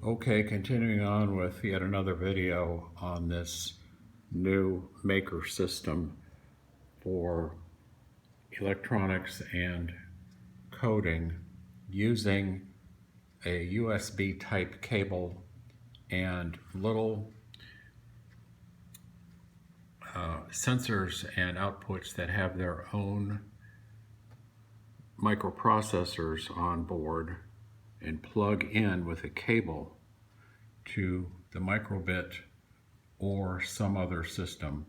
Okay, continuing on with yet another video on this new maker system for electronics and coding using a USB type cable and little sensors and outputs that have their own microprocessors on board and plug in with a cable to the microbit or some other system.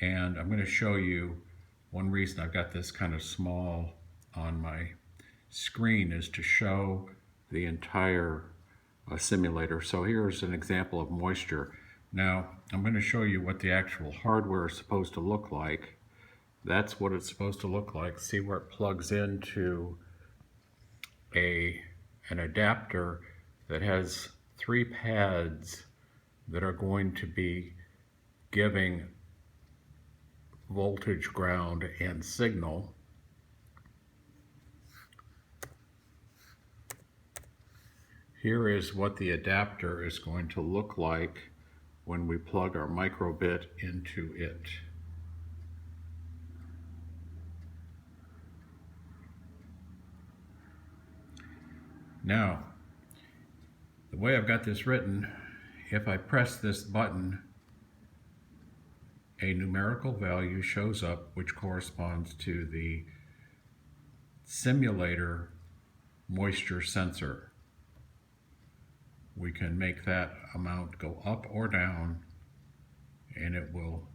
And I'm going to show you one reason I've got this kind of small on my screen is to show the entire simulator. So here's an example of moisture. Now I'm going to show you what the actual hardware is supposed to look like. That's what it's supposed to look like. See where it plugs into an adapter that has 3 pads that are going to be giving voltage, ground, and signal. Here is what the adapter is going to look like when we plug our microbit into it. Now, the way I've got this written, if I press this button, a numerical value shows up which corresponds to the simulator moisture sensor. We can make that amount go up or down, and it will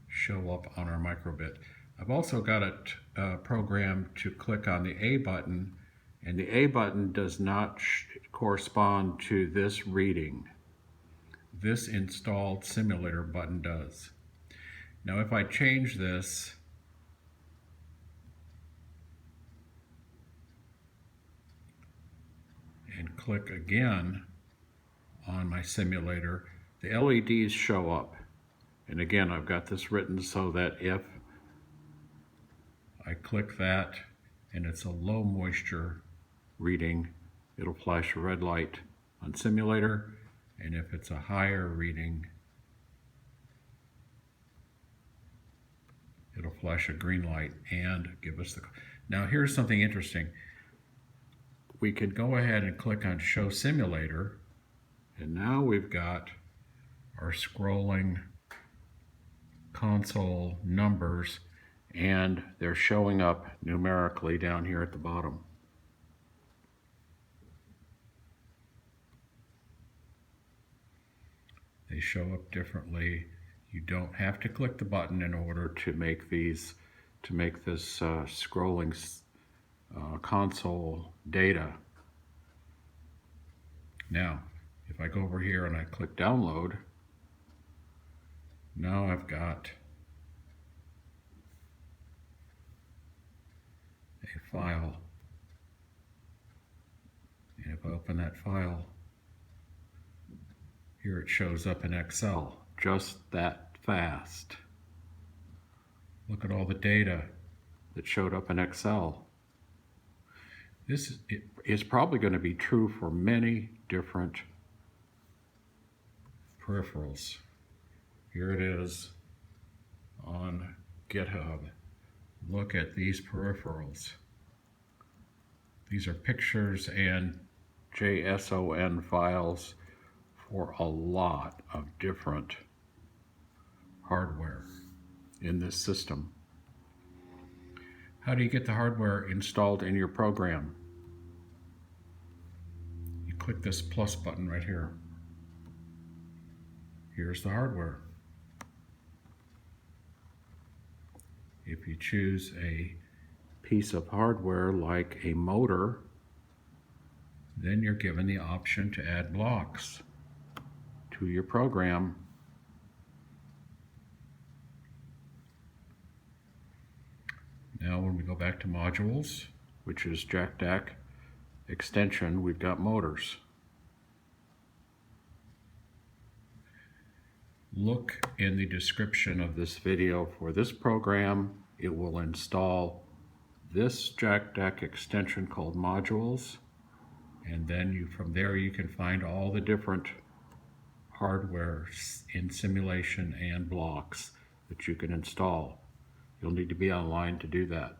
show up on our microbit. I've also got it programmed to click on the A button, and the A button does not correspond to this reading. This installed simulator button does. Now if I change this and click again on my simulator, the LEDs show up. And again, I've got this written so that if I click that and it's a low moisture reading, it'll flash a red light on simulator, and if it's a higher reading, it'll flash a green light and give us the... Now here's something interesting. We could go ahead and click on Show Simulator, and now we've got our scrolling console numbers, and they're showing up numerically down here at the bottom. They show up differently. You don't have to click the button in order to make these, to make this scrolling console data. Now, if I go over here and I click download, now I've got a file. And if I open that file, here it shows up in Excel, just that fast. Look at all the data that showed up in Excel. This is probably going to be true for many different peripherals. Here it is on GitHub. Look at these peripherals. These are pictures and JSON files for a lot of different hardware in this system. How do you get the hardware installed in your program? You click this plus button right here. Here's the hardware. If you choose a piece of hardware like a motor, then you're given the option to add blocks to your program. Now when we go back to modules, which is JACDAC extension, we've got motors. Look in the description of this video for this program. It will install this JACDAC extension called modules, And then from there you can find all the different hardware in simulation and blocks that you can install. You'll need to be online to do that.